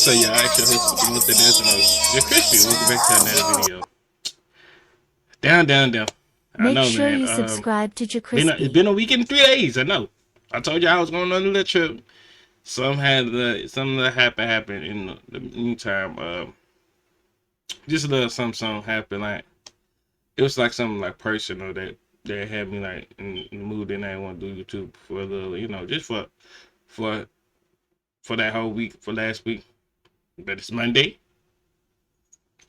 What's up, y'all? I should host with the Mr. Dance and JerCrispy. Welcome back to another video. Down. I Make know, sure man. you subscribe to JerCrispy. It's been a week and 3 days. I know. I told you I was going on a little trip. Something that happened in the meantime. Just a little something happened. Like it was like something like personal that had me like in the mood that I want to do YouTube for a little, just for that whole week, for last week. But it's Monday.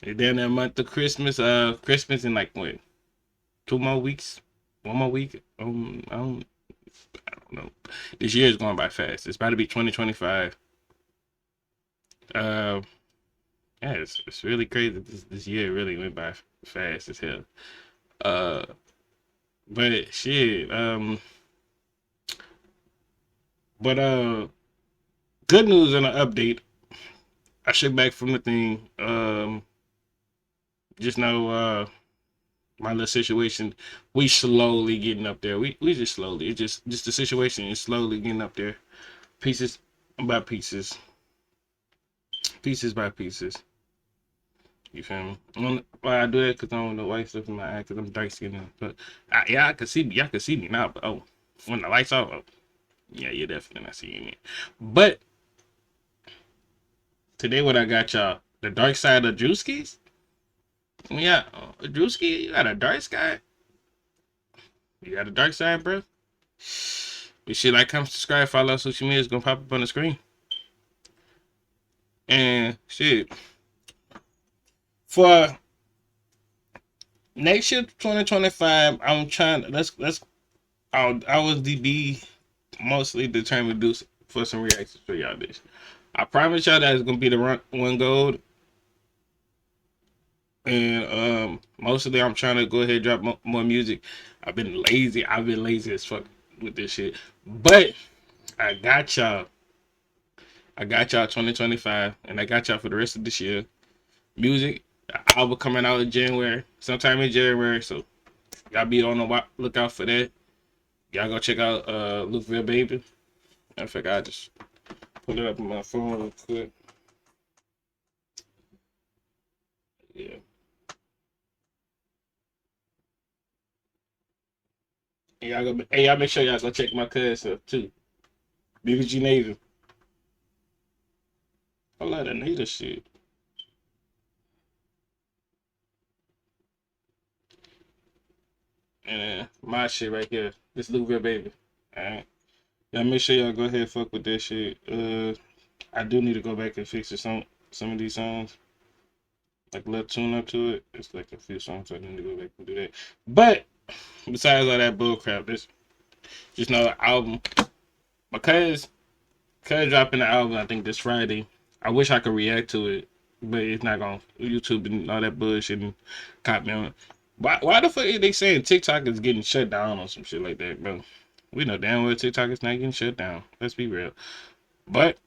And then that month of Christmas. Christmas in like what? 2 more weeks? 1 more week? I don't know. This year is going by fast. It's about to be 2025. Yeah, it's really crazy. This year really went by fast as hell. But shit. Good news and an update. I shook back from the thing. Just know my little situation. We slowly getting up there. We just slowly. It's just the situation is slowly getting up there, pieces by pieces, pieces by pieces. You feel me? Why I do that? Cause I don't know white stuff in my eye. Cause I'm dark skinned. But I can see me. Y'all can see me now. But when the lights off, yeah, you're definitely not seeing me. But today, what I got y'all, the dark side of Druski's. Yeah, Druski, you got a dark side. You got a dark side, bro. You should like, comment, subscribe, follow social media. It's gonna pop up on the screen. And shit, for next year, 2025, I'm trying. I was be mostly determined to do for some reactions for y'all. This, I promise y'all that it's gonna be the one gold. And mostly I'm trying to go ahead and drop more music. I've been lazy as fuck with this shit. But I got y'all 2025, and I got y'all for the rest of this year. Music, the album coming out in January, sometime in January. So y'all be on the lookout for that. Y'all go check out Lookville Baby. I think I just put it up on my phone real quick. Yeah. Y'all make sure y'all go check my cousin up too. BBG Navy. I love that Native shit. And my shit right here. This Lookville Baby. Alright. Y'all make sure y'all go ahead and fuck with that shit. I do need to go back and fix some of these songs. Like a little tune up to it. It's like a few songs, so I need to go back and do that. But besides all that bull crap, just know the album. My cousin dropping the album, I think this Friday. I wish I could react to it, but it's not gonna. YouTube and all that bullshit and caught me on. Why the fuck are they saying TikTok is getting shut down or some shit like that, bro? We know damn well TikTok is not getting shut down. Let's be real. But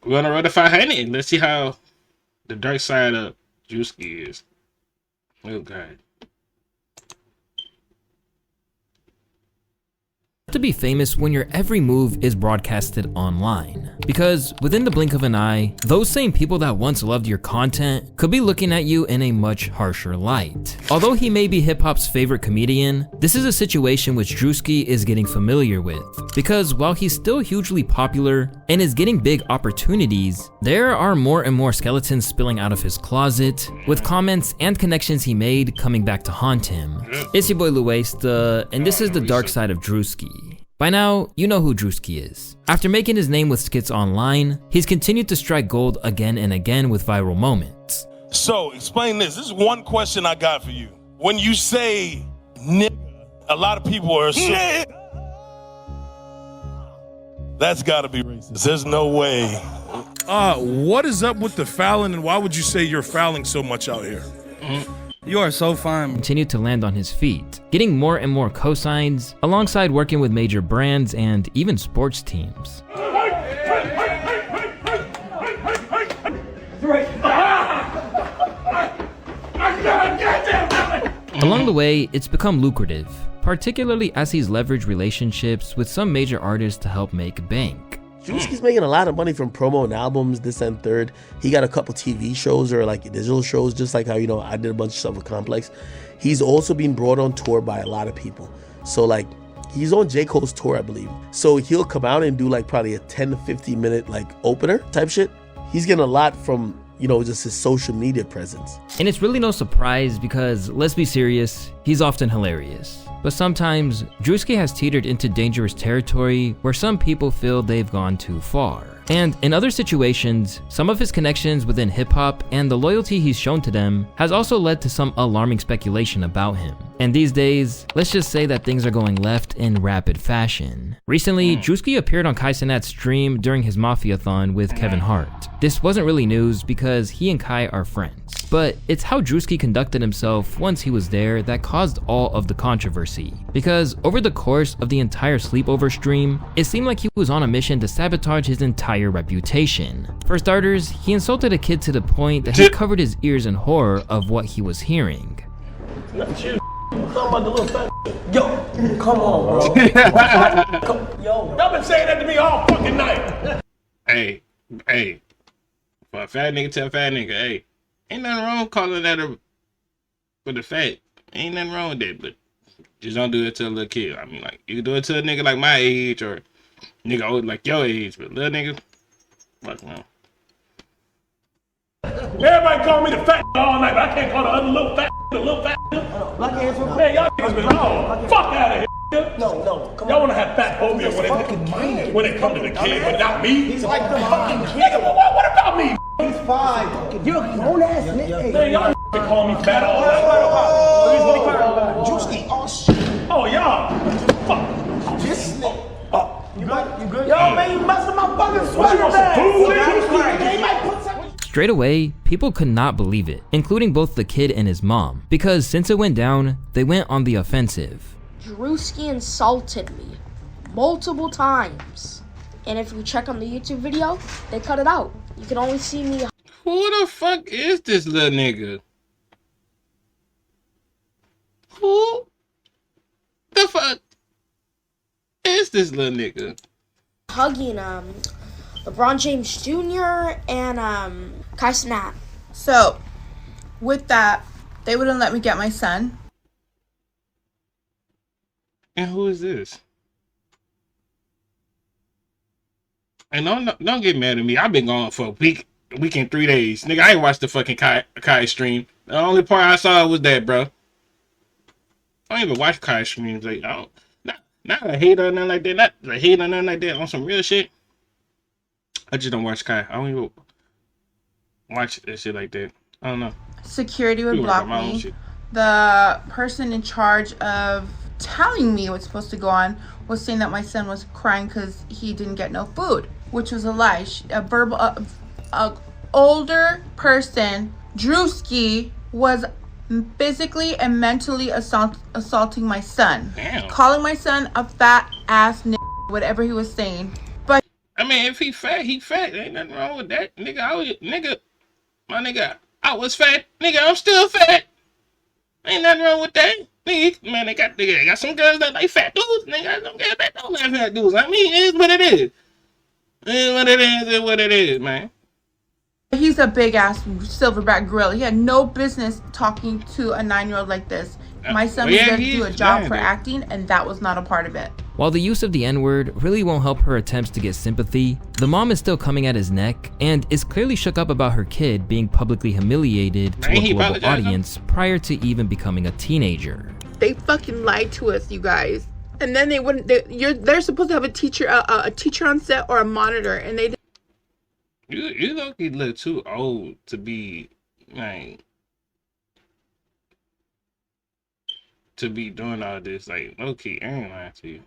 we're gonna run to 500. Let's see how the dark side of Druski is. Oh god. To be famous when your every move is broadcasted online. Because within the blink of an eye, those same people that once loved your content could be looking at you in a much harsher light. Although he may be hip-hop's favorite comedian, this is a situation which Druski is getting familiar with. Because while he's still hugely popular and is getting big opportunities, there are more and more skeletons spilling out of his closet, with comments and connections he made coming back to haunt him. It's your boy Luesta, and this is the dark side of Druski. By now, you know who Druski is. After making his name with skits online, he's continued to strike gold again and again with viral moments. So, explain this. This is one question I got for you. When you say nigga, a lot of people are assuming that's gotta be racist. There's no way. What is up with the fouling, and why would you say you're fouling so much out here? You are so fine. Continued to land on his feet, getting more and more cosigns, alongside working with major brands and even sports teams. Along the way, it's become lucrative, particularly as he's leveraged relationships with some major artists to help make bank. Druski's making a lot of money from promo and albums, this and third. He got a couple TV shows or like digital shows, just like how, you know, I did a bunch of stuff with Complex. He's also being brought on tour by a lot of people. So like, he's on J. Cole's tour, I believe. So he'll come out and do like probably a 10 to 15 minute like opener type shit. He's getting a lot from, you know, just his social media presence. And it's really no surprise because, let's be serious, he's often hilarious. But sometimes, Druski has teetered into dangerous territory where some people feel they've gone too far. And in other situations, some of his connections within hip-hop and the loyalty he's shown to them has also led to some alarming speculation about him. And these days, let's just say that things are going left in rapid fashion. Recently, Druski appeared on Kai Cenat's stream during his Mafia-thon with Kevin Hart. This wasn't really news because he and Kai are friends. But it's how Druski conducted himself once he was there that caused all of the controversy. Because over the course of the entire sleepover stream, it seemed like he was on a mission to sabotage his entire reputation. For starters, he insulted a kid to the point that he covered his ears in horror of what he was hearing. Yo, come on, bro. Yo, Y'all been saying that to me all fucking night. Hey, for a fat nigga tell a fat nigga, hey, ain't nothing wrong calling that for the fat. Ain't nothing wrong with that, but just don't do it to a little kid. I mean, like, you can do it to a nigga like my age or nigga old like your age, but little nigga, fuck no. Everybody call me the fat all night, but I can't call the other little fat the little fat. Man, y'all niggas been wrong. Fuck out of here. no, come on. Y'all wanna have fat phobia when it come to the kid, but not me? He's like the fucking Nigga, what about me? He's fine. You're a grown ass nigga. Man, y'all can call me fat all night. Druski, oh shit. Oh, y'all. Fuck. This nigga. You good? Yo, man, you messing my fucking sweater bag. Straight away, people could not believe it, including both the kid and his mom, because since it went down, they went on the offensive. Druski insulted me multiple times. And if you check on the YouTube video, they cut it out. You can only see me. Who the fuck is this little nigga? Who the fuck is this little nigga? Hugging LeBron James Jr. and Kai Cenat. So, with that, they wouldn't let me get my son. And who is this? And don't get mad at me. I've been gone for a week and 3 days. Nigga, I ain't watched the fucking Kai stream. The only part I saw was that, bro. I don't even watch Kai streams. Like, I don't, not a hater or nothing like that. Not a hater or nothing like that on some real shit. I just don't watch Kai. I don't even watch that shit like that. I don't know. Security would block me. The person in charge of telling me what's supposed to go on was saying that my son was crying because he didn't get no food, which was a lie. A older person, Druski, was physically and mentally assaulting my son. Damn. Calling my son a fat ass whatever he was saying. But I mean, if he fat, he fat. Ain't nothing wrong with that. My nigga, I was fat. Nigga, I'm still fat. Ain't nothing wrong with that. Nigga, man, they got some girls that like fat dudes. They got some girls that don't like fat dudes. I mean, it is what it is. It is what it is. It's what it is, man. he's a big ass silverback gorilla. He had no business talking to a 9-year-old like this. My son was there to do a job for acting, and that was not a part of it. While the use of the N-word really won't help her attempts to get sympathy, the mom is still coming at his neck and is clearly shook up about her kid being publicly humiliated to a global audience prior to even becoming a teenager. They fucking lied to us, you guys. And then they wouldn't. They're supposed to have a teacher on set or a monitor, and they. You look too old to be like. To be doing all this, like, low-key, I ain't lying to you.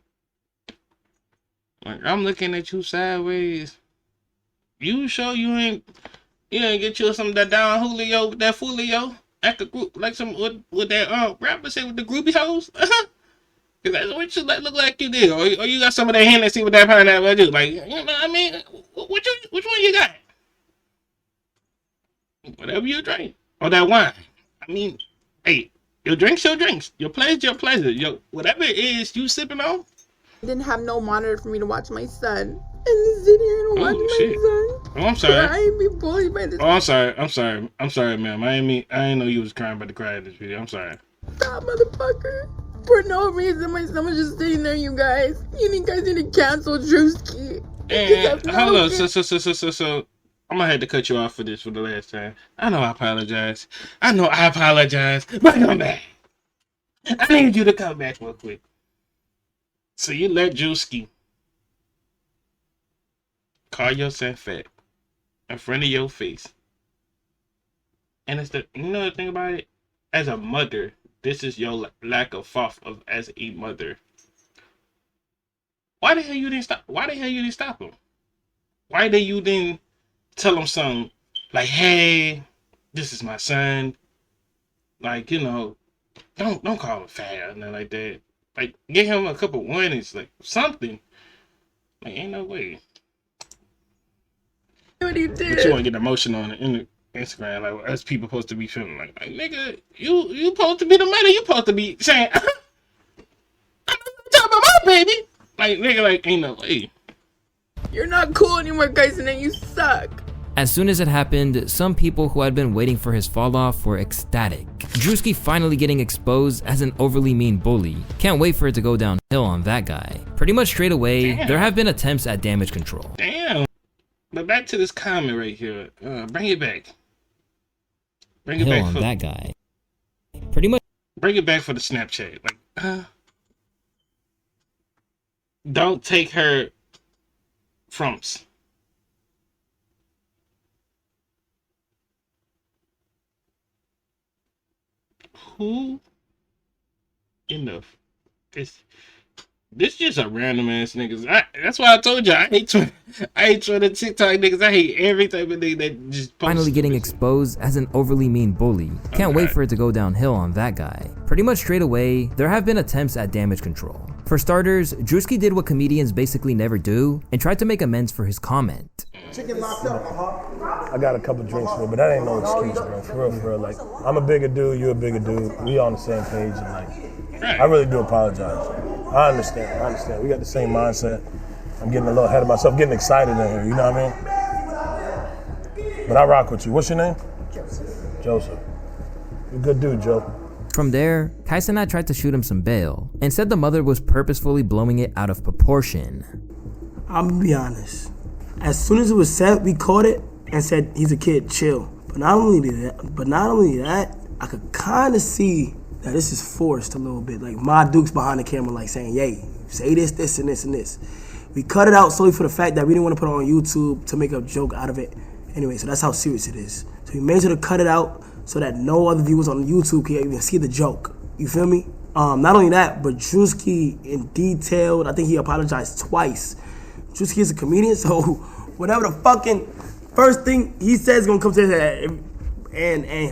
Like, I'm looking at you sideways. You sure you ain't get you some of that down Julio, that Fulio, at the group, like some with that rapper say with the groupie hoes? Cause that's what you look like you did, or you got some of that Hennessy with that pineapple do. Like, you know what I mean? Which one you got? Whatever you drink, or that wine. I mean, hey. Your drink's your drinks. Your pleasure's your pleasure. Whatever it is you sipping on. I didn't have no monitor for me to watch my son. and sit here and watch my shit. son. Oh, I'm sorry. I ain't be bullied by this. Oh, I'm sorry, ma'am. I didn't know you was crying about the cry in this video. I'm sorry. Stop, motherfucker. For no reason, my son was just sitting there, you guys. You guys need to cancel Druski. And hold on, so I'm gonna have to cut you off for this for the last time. I know I apologize. But come back. I need you to come back real quick. So you let Druski call your son fat in front of your face. And it's the thing about it, as a mother, this is your lack of fault as a mother. Why the hell you didn't stop? Why the hell you didn't stop him? Why did you didn't tell him something like, "Hey, this is my son. Like, don't call him fat or nothing like that. Like, give him a couple warnings, like something. Like, ain't no way." What he did. But you want to get emotional on the Instagram, like us people supposed to be feeling like nigga, you supposed to be the mother. You supposed to be saying, "I'm talking about my baby." Like, nigga, like, ain't no way. You're not cool anymore, guys, and then you suck. As soon as it happened, some people who had been waiting for his fall off were ecstatic. Druski finally getting exposed as an overly mean bully. Can't wait for it to go downhill on that guy. Pretty much straight away, there have been attempts at damage control. Damn. But back to this comment right here. Bring it back. Bring it back on for that guy. Pretty much. Bring it back for the Snapchat. Like, don't take her fromps. Who enough? This just a random ass niggas. That's why I told you I hate Twitter, TikTok niggas. I hate every type of nigga that just posts. Finally getting exposed as an overly mean bully. Can't wait for it to go downhill on that guy. Pretty much straight away, there have been attempts at damage control. For starters, Druski did what comedians basically never do and tried to make amends for his comment. Chicken locked up. I got a couple drinks for it, but that ain't no excuse, bro. For real. Like, I'm a bigger dude, you a bigger dude. We on the same page, and like, I really do apologize. I understand. We got the same mindset. I'm getting a little ahead of myself, getting excited in here, you know what I mean? But I rock with you. What's your name? Joseph. You're a good dude, Joe. From there, Kaisenat tried to shoot him some bail and said the mother was purposefully blowing it out of proportion. I'm gonna be honest. As soon as it was said, we caught it and said he's a kid, chill. But not only that, I could kind of see that this is forced a little bit. Like, my Duke's behind the camera, like saying, "Yay, say this, this, and this, and this." We cut it out solely for the fact that we didn't want to put it on YouTube to make a joke out of it. Anyway, so that's how serious it is. So we made sure to cut it out so that no other viewers on YouTube can even see the joke. You feel me? Not only that, but Druski in detail, I think he apologized twice. Druski is a comedian, so whatever the fucking first thing he says is gonna come to his head.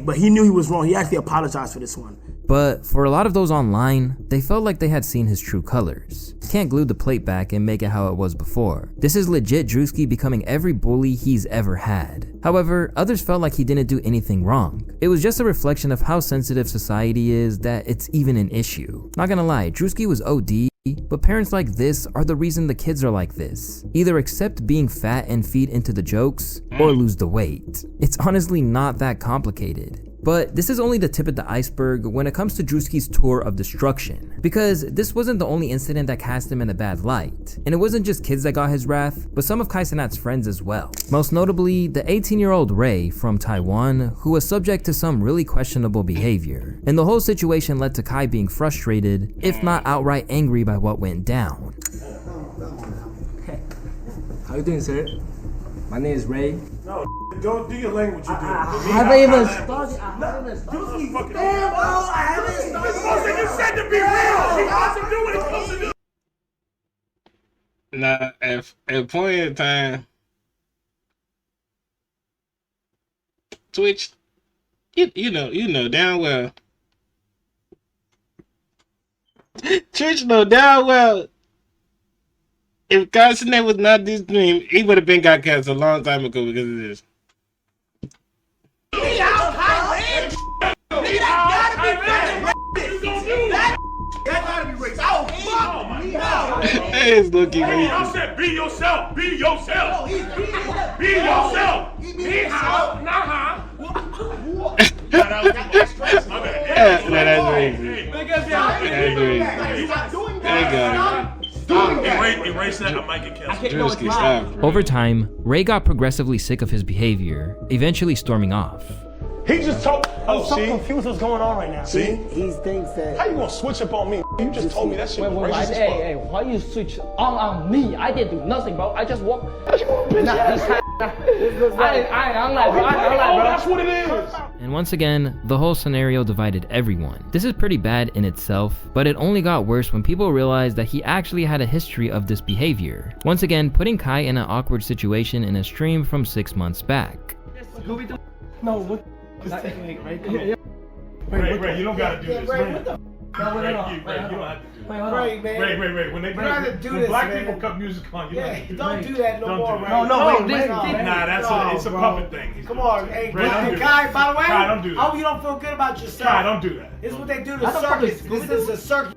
But he knew he was wrong. He actually apologized for this one. But for a lot of those online, they felt like they had seen his true colors. Can't glue the plate back and make it how it was before. This is legit Druski becoming every bully he's ever had. However, others felt like he didn't do anything wrong. It was just a reflection of how sensitive society is that it's even an issue. Not gonna lie, Druski was OD, but parents like this are the reason the kids are like this. Either accept being fat and feed into the jokes, or lose the weight. It's honestly not that complicated. But this is only the tip of the iceberg when it comes to Druski's tour of destruction, because this wasn't the only incident that cast him in a bad light, and it wasn't just kids that got his wrath, but some of Kaisenat's friends as well. Most notably, the 18-year-old Ray from Taiwan, who was subject to some really questionable behavior, and the whole situation led to Kai being frustrated, if not outright angry by what went down. How you doing, sir? My name is Ray. No, don't do your language you do. I haven't even started. Damn, I haven't started. You said to be real. He's supposed to do what he's supposed to do. Now, at a point in time, Twitch, you know damn well. Twitch know damn well. If God's name was not this dream, he would have been got canceled a long time ago because of this. That gotta be racist. Oh, fuck! That is looking I racist. said be yourself. Be yourself. Be yourself. Be out. Nah. That's racist. My bad. That's racist. That's racist. Erase that. I might get canceled. Druski, stop, bro. Over time, Ray got progressively sick of his behavior, eventually storming off. He just told. I'm so confused what's going on right now. See? He thinks that. How you gonna switch up on me? You just told me that shit was racist as fuck. Hey, why you switch on me? I didn't do nothing, bro. I just walked. I'm like, bro. That's what it is. And once again, the whole scenario divided everyone. This is pretty bad in itself, but it only got worse when people realized that he actually had a history of this behavior. Once again, putting Kai in an awkward situation in a stream from 6 months back. No, what? Just take it, right? Come on. Ray, you don't gotta do this. Ray, what the? Ray, you don't have to do this. Ray, man. Ray. When black people cut music on, Don't do that no more, Ray. Nah, it's a puppet thing. Come on, hey, Ray, Kai, by the way, Kai, don't do that. I hope you don't feel good about yourself. Kai, don't do that. This is what they do to circus. This is a circus.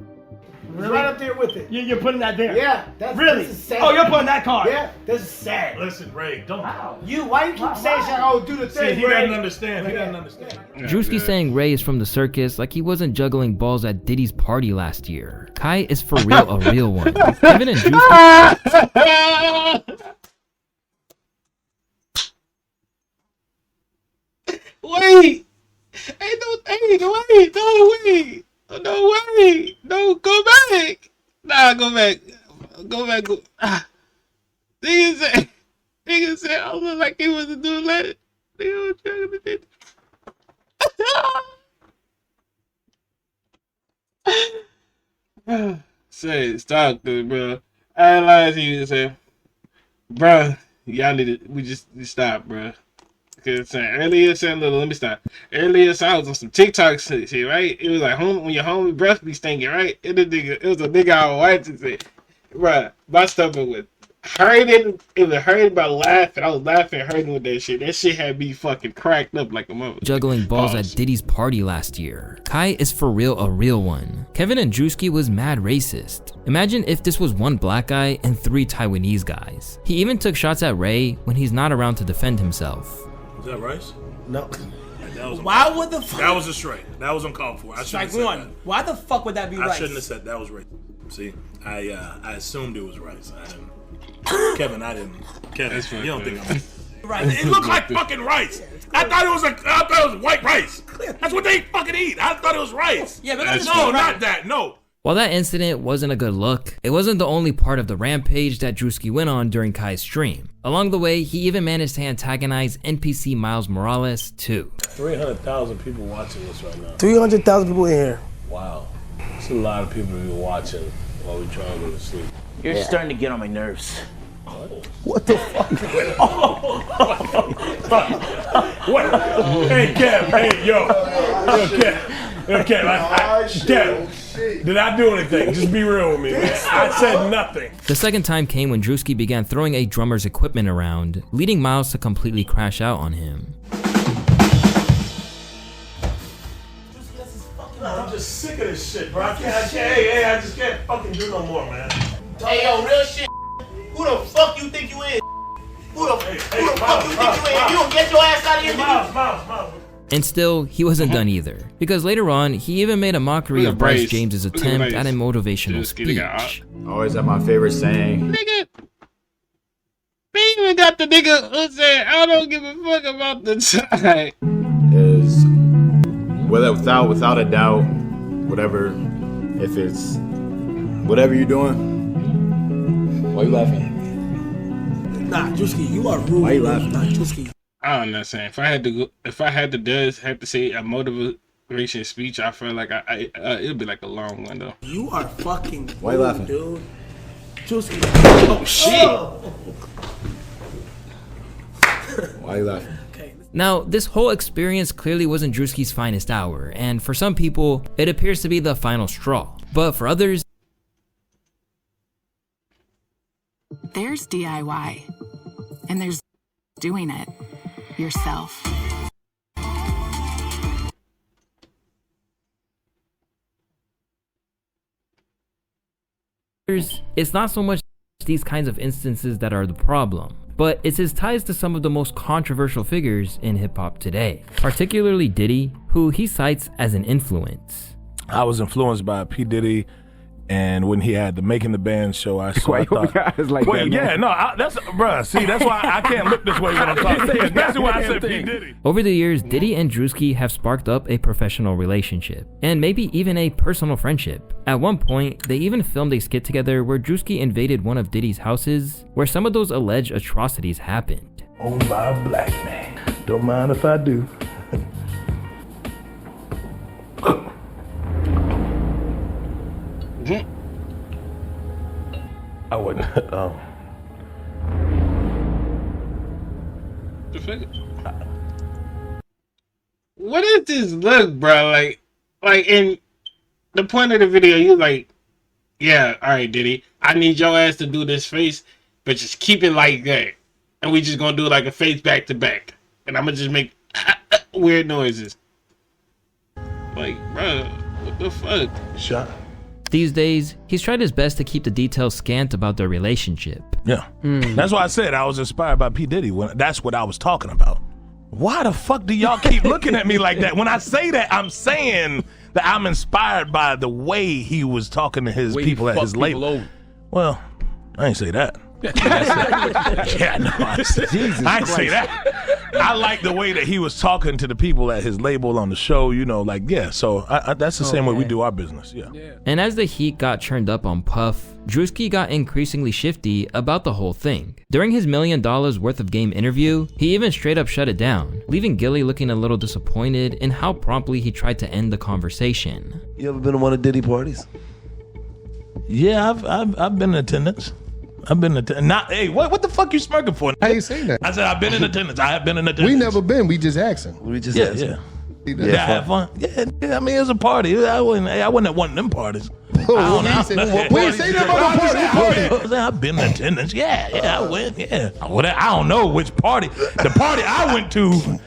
Really? Right up there with it. You're putting that there? Yeah, that's really. This is sad. Oh, you're putting that card? Yeah, this is sad. Listen, Ray, don't. Why you keep saying shit? Oh, do the thing, See, he Ray. doesn't understand. He doesn't understand. Drewski saying Ray is from the circus like he wasn't juggling balls at Diddy's party last year. Kai is for real a real one. Kevin and Drewski. Wait! Hey, wait! No way! No, go back! Nah, go back. Go back. Nigga said, I look like he wasn't doing that. Nigga was trying to do that. Say, stop this, bro. I ain't lying to you, say, bro, y'all need to, we just stop, bro. Cause earlier, let me stop. Earlier, I was on some TikTok shit, right? It was like when your homie breath be stinking, right? It was a nigga I watched and said, bruh, my stomach was hurting. It was hurting by laughing. I was laughing and hurting with that shit. That shit had me fucking cracked up like a mother. Juggling balls at Diddy's party last year. Kai is for real a real one. Kevin and Drewski was mad racist. Imagine if this was one black guy and 3 Taiwanese guys. He even took shots at Ray when he's not around to defend himself. Is that rice? No. Why would the fuck? That was a strike. That was uncalled for. I shouldn't have said that. Why the fuck would that be rice? I shouldn't have said that was rice. See, I assumed it was rice. I didn't. Kevin, you don't think I'm right? It looked like fucking rice. I thought it was white rice. That's what they fucking eat. I thought it was rice. Yeah, but no, not that. No. While that incident wasn't a good look, it wasn't the only part of the rampage that Drewski went on during Kai's stream. Along the way, he even managed to antagonize NPC Miles Morales too. 300,000 people watching this right now. 300,000 people in here. Wow. It's a lot of people to be watching while we try to go to sleep. You're starting to get on my nerves. What the fuck? What? Hey, Kev. Hey, yo, Kev. Kev. Did I do anything? Just be real with me, man. I said nothing. The second time came when Drewski began throwing a drummer's equipment around, leading Miles to completely crash out on him. I'm just sick of this shit, bro. I just can't fucking do no more, man. Hey, yo, real shit. Who the fuck you think you is? Who the fuck you think you is? You don't get your ass out of here, Miles. And still, he wasn't done either, because later on, he even made a mockery of Bryce James's attempt at a motivational speech. Always have my favorite saying. Nigga, they even got the nigga who said, I don't give a fuck about the time. Is without a doubt, whatever, if it's whatever you're doing. Why you laughing? Nah, Druski, you are rude. Why you laughing? Nah, Druski. I'm not saying if I had to say a motivation speech, I feel like it'd be like a long one though. You are fucking rude, Why you laughing, dude? Druski. Oh shit! Why you laughing? Now, this whole experience clearly wasn't Drewski's finest hour, and for some people, it appears to be the final straw. But for others, there's DIY, and there's doing it yourself. it's not so much these kinds of instances that are the problem, but it's his ties to some of the most controversial figures in hip-hop today, particularly Diddy, who he cites as an influence. I was influenced by P. Diddy, and when he had the Making the Band show, I saw. I thought, like wait, yeah, no, that's bruh. See, that's why I can't look this way when I'm talking. That's why I said P. Diddy. Over the years, Diddy and Druski have sparked up a professional relationship, and maybe even a personal friendship. At one point, they even filmed a skit together where Druski invaded one of Diddy's houses, where some of those alleged atrocities happened. Owned by a black man. Don't mind if I do. I wouldn't. What is this look, bro? Like in the point of the video, you like, yeah, all right, Diddy, I need your ass to do this face, but just keep it like that, and we just gonna do like a face back to back, and I'm gonna just make weird noises. Like, bro, what the fuck? Shot. These days, he's tried his best to keep the details scant about their relationship. Yeah. That's why I said I was inspired by P. Diddy. That's what I was talking about. Why the fuck do y'all keep looking at me like that? When I say that, I'm saying that I'm inspired by the way he was talking to his people at his label. Well, I ain't say that. Yeah, no, I ain't say that. I like the way that he was talking to the people at his label on the show, you know, like, yeah, so that's the same way we do our business, yeah. And as the heat got churned up on Puff, Druski got increasingly shifty about the whole thing. During his $1 million worth of game interview, he even straight up shut it down, leaving Gilly looking a little disappointed in how promptly he tried to end the conversation. You ever been to one of Diddy parties? Yeah, I've been in attendance. I've been in attendance. Not, hey, what the fuck you smirking for? I ain't saying that. I said I've been in attendance. I have been in attendance. We never been. We just asking. We just Yeah, asking. yeah. Did I have fun? Yeah, I mean, it was a party. I wasn't at one of them parties. We ain't say that about a party. I've been in attendance. Yeah, I went. Yeah. I don't know which party. The party I went to,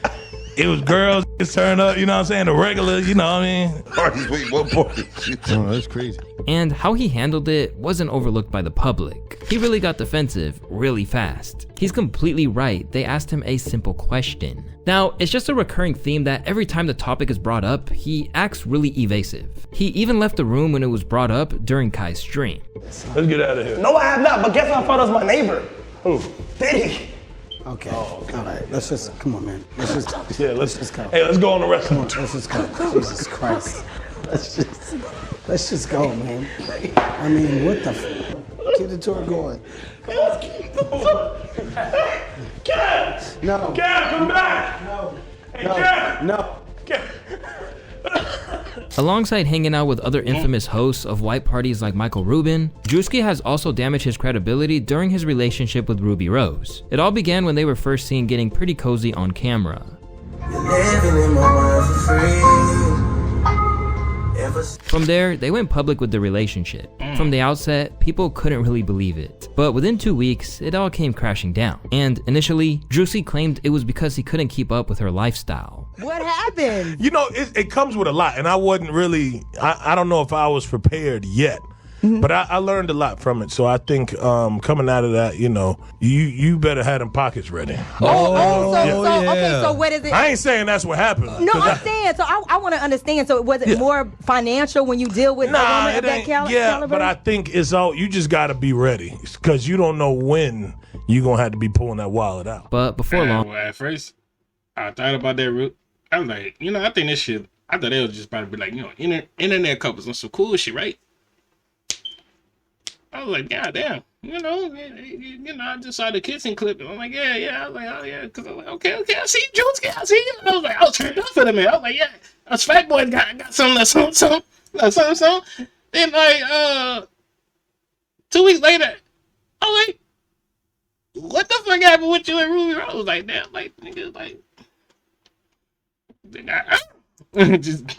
it was girls turn up, you know what I'm saying? The regular, you know what I mean? Parties, wait, what party? Oh, that's crazy. And how he handled it wasn't overlooked by the public. He really got defensive really fast. He's completely right. They asked him a simple question. Now, it's just a recurring theme that every time the topic is brought up, he acts really evasive. He even left the room when it was brought up during Kai's stream. Let's get out of here. No, I have not, but guess who I thought was my neighbor? Who? Diddy. Okay. All right. Let's just come on, man. Let's just go. Hey, let's go on the restaurant. Let's just go. Jesus Christ. Let's just go, man. I mean, what the f? Keep the tour going. Kev! No. Kev, come back! No. Hey, Kev! No. Alongside hanging out with other infamous hosts of white parties like Michael Rubin, Druski has also damaged his credibility during his relationship with Ruby Rose. It all began when they were first seen getting pretty cozy on camera. From there, they went public with the relationship. From the outset, people couldn't really believe it. But within 2 weeks, it all came crashing down. And initially, Druski claimed it was because he couldn't keep up with her lifestyle. What happened? You know, it comes with a lot, and I wasn't really, I don't know if I was prepared yet. But I learned a lot from it, so I think coming out of that, you know, you better have them pockets ready. Okay, so what is it? I ain't saying that's what happened. No, I'm saying, so I want to understand, so was it more financial when you deal with a woman of that caliber? Yeah, but I think it's all, you just got to be ready, because you don't know when you're going to have to be pulling that wallet out. But before long... Well, at first, I thought about that route. I was like, you know, I think this shit, I thought they was just about to be like, you know, internet couples on some cool shit, right? I was like, God damn, you know, I just saw the kissing clip. And I'm like, yeah. I was like, oh yeah, because I was like, okay, I see you, Druski, I see you. And I was like, I was turned up for the minute. I was like, yeah, us fat boys got something. Then like 2 weeks later, I was like, what the fuck happened with you and Ruby Rose? I was like, damn, like niggas, like, just.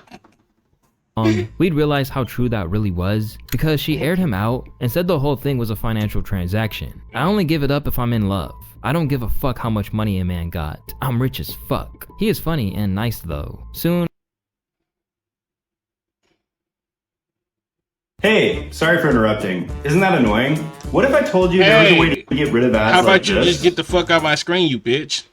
We'd realize how true that really was because she aired him out and said the whole thing was a financial transaction. I only give it up if I'm in love. I don't give a fuck how much money a man got. I'm rich as fuck. He is funny and nice though. Soon Hey, sorry for interrupting. Isn't that annoying? What if I told you there was a way to get rid of ads how about like you this? just get the fuck out my screen, you bitch?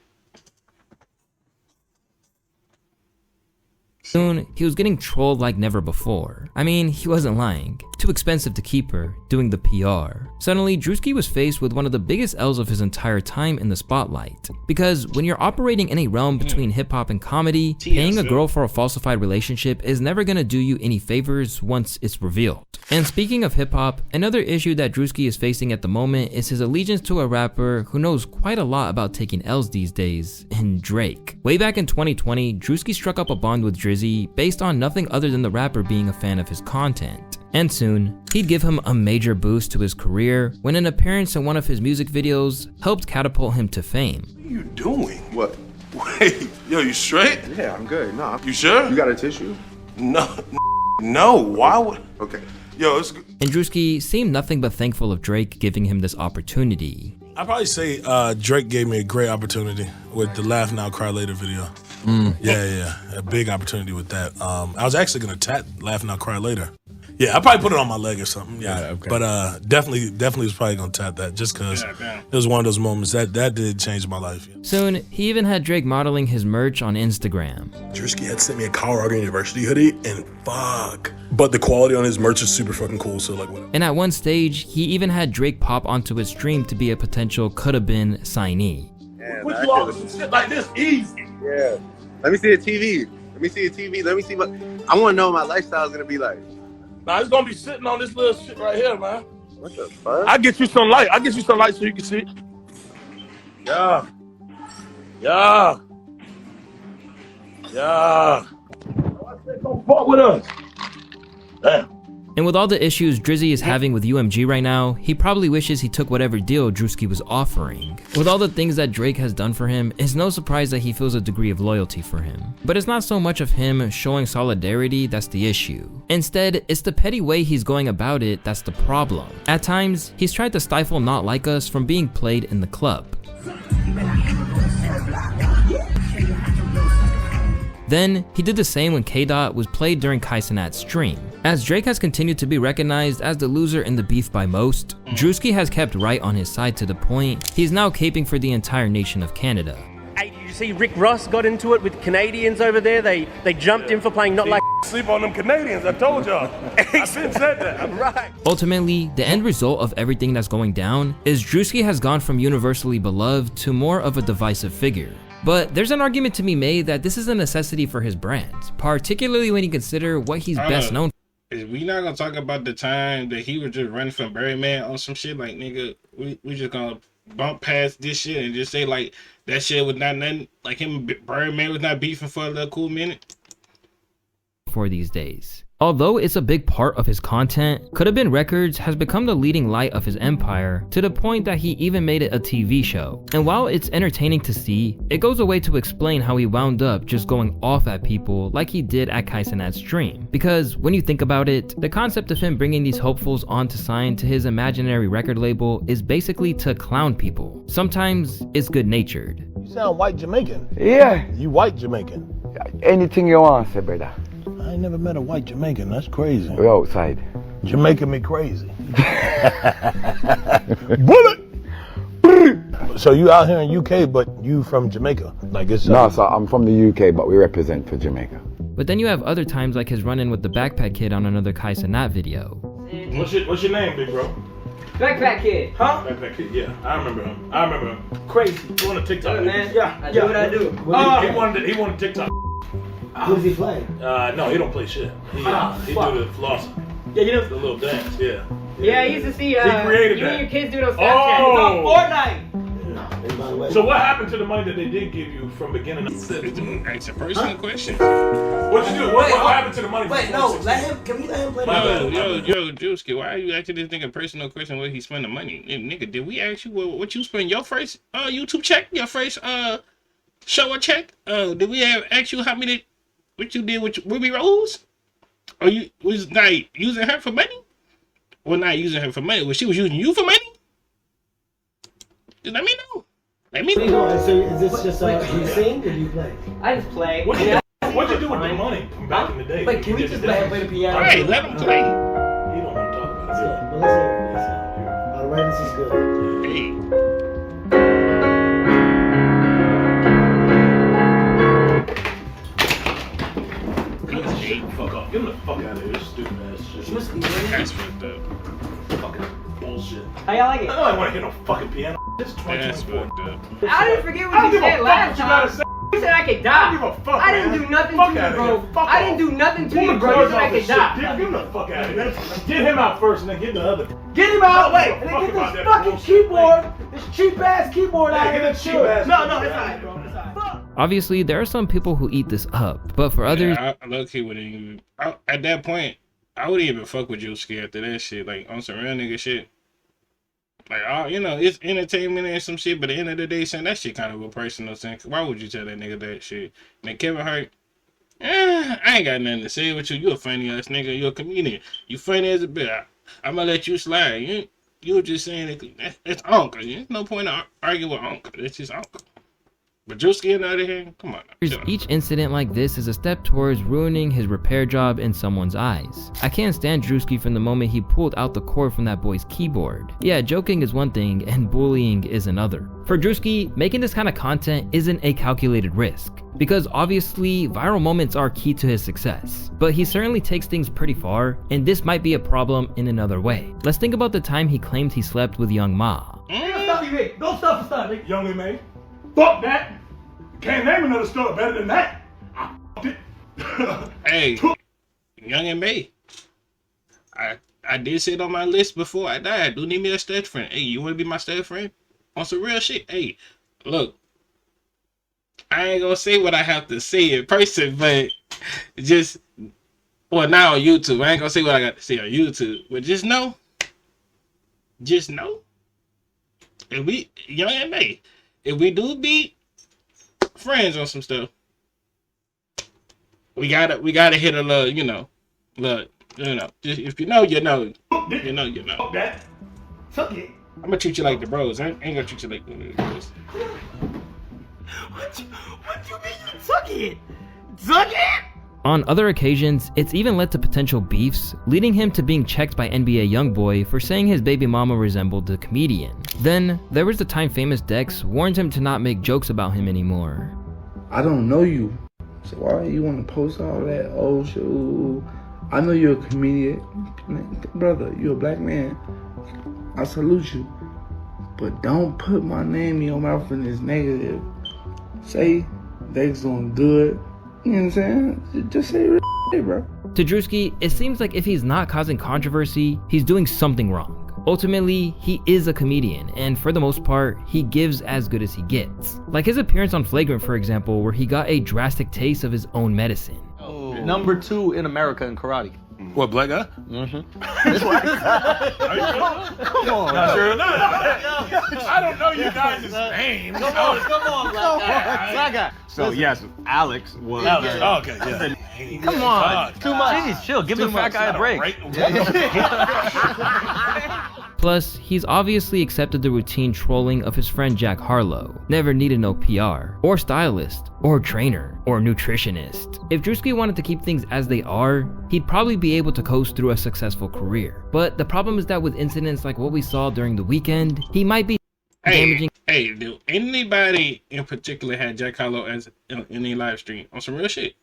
Soon, he was getting trolled like never before. I mean, he wasn't lying. Too expensive to keep her, doing the PR. Suddenly, Druski was faced with one of the biggest L's of his entire time in the spotlight. Because when you're operating in a realm between hip-hop and comedy, paying a girl for a falsified relationship is never gonna do you any favors once it's revealed. And speaking of hip-hop, another issue that Druski is facing at the moment is his allegiance to a rapper who knows quite a lot about taking L's these days, in Drake. Way back in 2020, Druski struck up a bond with Drizzy based on nothing other than the rapper being a fan of his content. And soon, he'd give him a major boost to his career when an appearance in one of his music videos helped catapult him to fame. What are you doing? What? Wait, yo, you straight? Yeah, I'm good. No. You sure? You got a tissue? No, why would... Okay. Yo, it's good. And Druski seemed nothing but thankful of Drake giving him this opportunity. I'd probably say Drake gave me a great opportunity with the Laugh Now, Cry Later video. Yeah, a big opportunity with that. I was actually gonna tat Laugh Now, Cry Later. Yeah, I probably put it on my leg or something. Yeah, okay. But definitely was probably gonna tat that just because it was one of those moments that did change my life. Soon, he even had Drake modeling his merch on Instagram. Druski had sent me a Colorado University hoodie, and fuck. But the quality on his merch is super fucking cool, so like whatever. And at one stage, he even had Drake pop onto his stream to be a potential coulda-been signee. Put you off some shit like this easy. Yeah. Let me see a TV. Let me see a TV. Let me see what I want to know what my lifestyle is gonna be like. Nah, it's gonna be sitting on this little shit right here, man. What the fuck? I'll get you some light. So you can see. Yeah. Don't fuck with us. Damn. And with all the issues Drizzy is having with UMG right now, he probably wishes he took whatever deal Druski was offering. With all the things that Drake has done for him, it's no surprise that he feels a degree of loyalty for him. But it's not so much of him showing solidarity that's the issue. Instead, it's the petty way he's going about it that's the problem. At times, he's tried to stifle Not Like Us from being played in the club. Then, he did the same when K-Dot was played during Kai Cenat's stream. As Drake has continued to be recognized as the loser in the beef by most, Druski has kept right on his side to the point he's now caping for the entire nation of Canada. Hey, did you see Rick Ross got into it with Canadians over there? They jumped in for playing Not Like Sleep on them Canadians, I told y'all. I've been said that. Right. Ultimately, the end result of everything that's going down is Druski has gone from universally beloved to more of a divisive figure. But there's an argument to be made that this is a necessity for his brand, particularly when you consider what he's best known for. Is we not gonna talk about the time that he was just running from Birdman on some shit? Like, nigga, we just gonna bump past this shit and just say like that shit was not nothing, like him and Birdman was not beefing for a little cool minute? For these days. Although it's a big part of his content, Coulda Been Records has become the leading light of his empire to the point that he even made it a TV show. And while it's entertaining to see, it goes away to explain how he wound up just going off at people like he did at Kai Cenat's stream. Because when you think about it, the concept of him bringing these hopefuls on to sign to his imaginary record label is basically to clown people. Sometimes it's good-natured. You sound white Jamaican. Yeah. You white Jamaican. Anything you want, say, brother. I ain't never met a white Jamaican. That's crazy. We're outside. Jamaica me crazy. Bullet! So you out here in UK, but you from Jamaica? Like it's No, so I'm from the UK, but we represent for Jamaica. But then you have other times like his run-in with the Backpack Kid on another Kai Cenat video. What's your name, big bro? Backpack Kid. Huh? Backpack Kid, yeah. I remember him. Crazy. He wanted TikTok. Yeah, man. Yeah, I do what I do. He wanted TikTok. What does he play? No, he don't play shit. He do the floss. Yeah, you know the little dance. Yeah. Yeah, I used to see he created you that. and your kids do those Snapchats. It's on Fortnite. So what happened to the money that they did give you from beginning? It's a personal question. What you do? What happened to the money? Wait, no. Can we let him play? Yo, Druski, why are you asking this nigga personal question where he spend the money? Nigga, did we ask you what you spend your first YouTube check? Your first show or check? Did we ask you what you did with Ruby Rose? Or you was not using her for money? Or not using her for money? Or she was using you for money? Just let me know. Let me know. So is this just you sing or you play? I just play. What'd you do with the money back in the day? Wait, can we just let him play the piano? Alright, let him play. He don't good. But let's hear it. All right, this is good. Hey. Fuck off. Get him the fuck out of here. This stupid ass shit. That's fucked up. Fucking bullshit. How y'all like it? I don't want to hear no fucking piano. This is That's 2024. fucked up. I didn't forget what you said last time. You said I could die. I don't give a fuck, I didn't do nothing to you, bro. I didn't do nothing to you, bro. You said I could die. Get him the fuck out of here. Get him out first and then get the other. Get him out, wait, and and then get this fucking keyboard, this cheap ass keyboard out here. Get the cheap ass. No, it's alright, bro. It's alright. Obviously, there are some people who eat this up, but for others, I low-key wouldn't even. At that point, I wouldn't even fuck with JerCrispy after that shit. Like, on some real nigga shit. Like, you know, it's entertainment and some shit, but at the end of the day, son, that shit kind of a personal thing. Why would you tell that nigga that shit? And Kevin Hart, I ain't got nothing to say with you. You a funny ass nigga. You a comedian. You funny as a bitch. I'm gonna let you slide. You were just saying it's uncle. There's no point to argue with uncle. It's just uncle. But JerCrispy on the other hand, come on. each incident like this is a step towards ruining his repair job in someone's eyes. I can't stand JerCrispy from the moment he pulled out the cord from that boy's keyboard. Yeah, joking is one thing and bullying is another. For JerCrispy, making this kind of content isn't a calculated risk, because obviously viral moments are key to his success. But he certainly takes things pretty far, and this might be a problem in another way. Let's think about the time he claimed he slept with Young Ma. Go stuff for stuff, nigga. Young and May. Fuck that. Can't name another story better than that. I fucked it. Hey, Young and May. I did say it on my list before I died. Do need me a stud friend. Hey, you want to be my stud friend? On some real shit. Hey, look. I ain't gonna say what I have to say in person, but just, well, now on YouTube. I ain't gonna say what I got to say on YouTube, but just know. If we, Young and May, if we do be friends on some stuff, we gotta hit a little, just if you know, you know. That. Suck it. I'm gonna treat you like the bros. I ain't gonna treat you like the bros. What you mean you suck it? Suck it? On other occasions, it's even led to potential beefs, leading him to being checked by NBA YoungBoy for saying his baby mama resembled the comedian. Then, there was the time famous Dex warned him to not make jokes about him anymore. I don't know you, so why you want to post all that old shit? I know you're a comedian. Brother, you're a black man. I salute you. But don't put my name in your mouth in this negative. Say Dex gonna do it. You know what I'm saying? Just say real shit, bro. To JerCrispy, it seems like if he's not causing controversy, he's doing something wrong. Ultimately, he is a comedian, and for the most part, he gives as good as he gets. Like his appearance on Flagrant, for example, where he got a drastic taste of his own medicine. Oh. Number 2 in America in karate. What, black guy? Mm-hmm. Come on. Not sure. No. I don't know you guys' names. Come on, black guy. So yes, Alex was. Okay, yeah. Come on. Too much. Jeez, chill. Give the fat guy a break. Plus, he's obviously accepted the routine trolling of his friend Jack Harlow. Never needed no PR, or stylist, or trainer, or nutritionist. If JerCrispy wanted to keep things as they are, he'd probably be able to coast through a successful career. But the problem is that with incidents like what we saw during the weekend, he might be damaging. Hey, do anybody in particular had Jack Harlow as in a live stream on some real shit?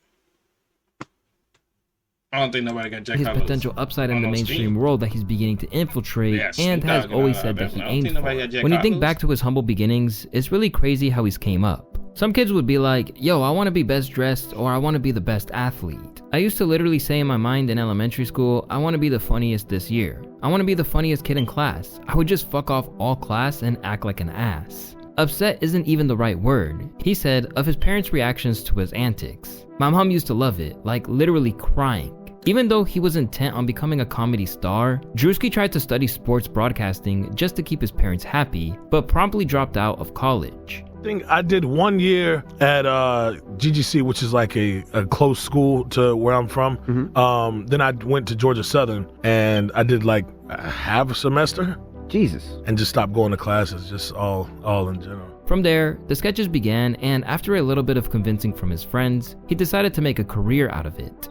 I don't think nobody got Jack his Harlow's potential upside in the mainstream stream. world that he's beginning to infiltrate and has always said that he aimed for. nobody got Jack When you think Harlow's. back to his humble beginnings, it's really crazy how he's came up. Some kids would be like, yo, I want to be best dressed or I want to be the best athlete. I used to literally say in my mind in elementary school, I want to be the funniest this year. I want to be the funniest kid in class. I would just fuck off all class and act like an ass. Upset isn't even the right word. He said of his parents' reactions to his antics. My mom used to love it, like literally crying. Even though he was intent on becoming a comedy star, JerCrispy tried to study sports broadcasting just to keep his parents happy, but promptly dropped out of college. I did 1 year at GGC, which is like a close school to where I'm from. Mm-hmm. Then I went to Georgia Southern, and I did like half a semester. Jesus. And just stopped going to classes, just all in general. From there, the sketches began, and after a little bit of convincing from his friends, he decided to make a career out of it.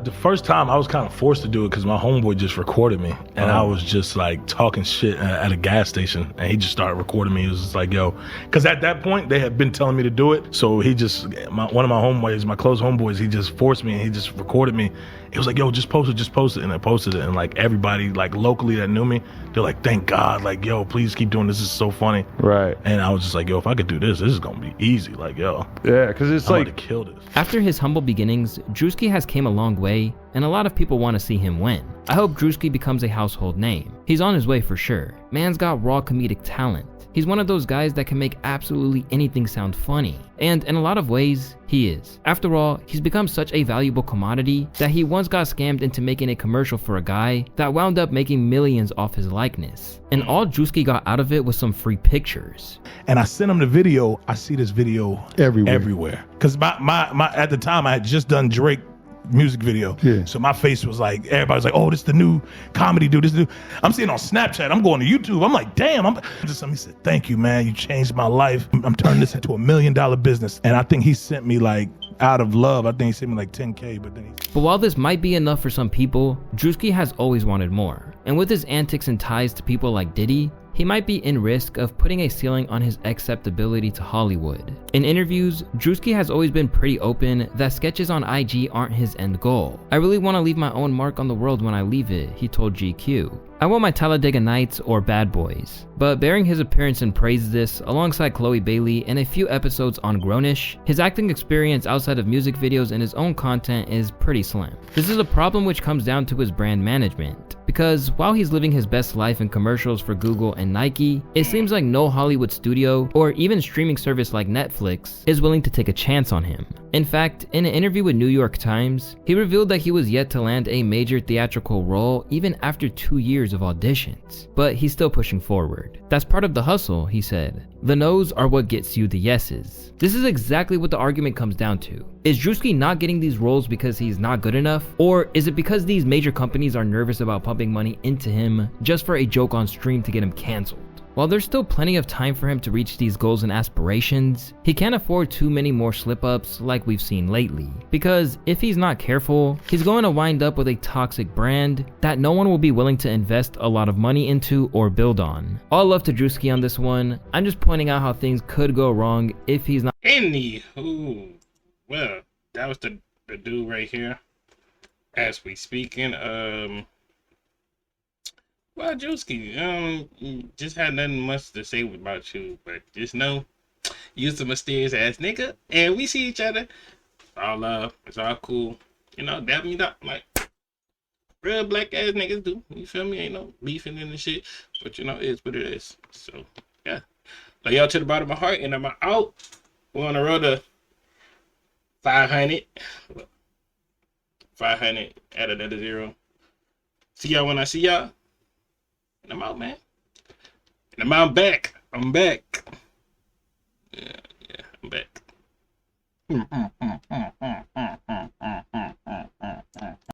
The first time I was kind of forced to do it because my homeboy just recorded me, and I was just like talking shit at a gas station, and he just started recording me. He was just like, yo, because at that point they had been telling me to do it, so he just, one of my homeboys, my close homeboys, he just forced me, and he just recorded me. It was like, yo, just post it, and I posted it, and like everybody like locally that knew me, they're like, thank God, like, yo, please keep doing this. This is so funny. Right. And I was just like, yo, if I could do this is gonna be easy. Like, yo, yeah, because it's I'm like about to kill this. After his humble beginnings, Druski has came a long way, and a lot of people want to see him win. I hope Druski becomes a household name. He's on his way for sure. Man's got raw comedic talent. He's one of those guys that can make absolutely anything sound funny. And in a lot of ways, he is. After all, he's become such a valuable commodity that he once got scammed into making a commercial for a guy that wound up making millions off his likeness. And all Druski got out of it was some free pictures. And I sent him the video. I see this video everywhere. Because my at the time I had just done Drake music video. Yeah. So my face was like, everybody's like, oh, this is the new comedy dude. This is the new. I'm seeing on Snapchat. I'm going to YouTube. I'm like, damn. He said, thank you, man. You changed my life. I'm turning this into $1 million business. And I think he sent me like, out of love, I think he sent me like 10K, But while this might be enough for some people, Druski has always wanted more. And with his antics and ties to people like Diddy, he might be in risk of putting a ceiling on his acceptability to Hollywood. In interviews, Druski has always been pretty open that sketches on IG aren't his end goal. I really want to leave my own mark on the world when I leave it, he told GQ. I want my Talladega Nights or Bad Boys. But bearing his appearance in Praise This alongside Chloe Bailey and a few episodes on Grownish, his acting experience outside of music videos and his own content is pretty slim. This is a problem which comes down to his brand management. Because while he's living his best life in commercials for Google and Nike, it seems like no Hollywood studio or even streaming service like Netflix is willing to take a chance on him. In fact, in an interview with New York Times, he revealed that he was yet to land a major theatrical role even after 2 years of auditions. But he's still pushing forward. That's part of the hustle, he said. The no's are what gets you the yeses. This is exactly what the argument comes down to. Is Druski not getting these roles because he's not good enough? Or is it because these major companies are nervous about pumping money into him just for a joke on stream to get him canceled? While there's still plenty of time for him to reach these goals and aspirations, he can't afford too many more slip-ups like we've seen lately. Because if he's not careful, he's going to wind up with a toxic brand that no one will be willing to invest a lot of money into or build on. All love to Druski on this one. I'm just pointing out how things could go wrong if he's not. Anywho, well, that was the dude right here. As we speaking, well, Druski, just had nothing much to say about you, but just know you're a mysterious ass nigga, and we see each other. It's all love, it's all cool. You know, dap me up like real black ass niggas do. You feel me? Ain't no beefing in the shit, but you know, it's what it is. So, yeah. Love y'all to the bottom of my heart, and I'm out. We're on the road to 500. 500, add another 0. See y'all when I see y'all. And I'm out, man. And I'm back. I'm back. Yeah, I'm back.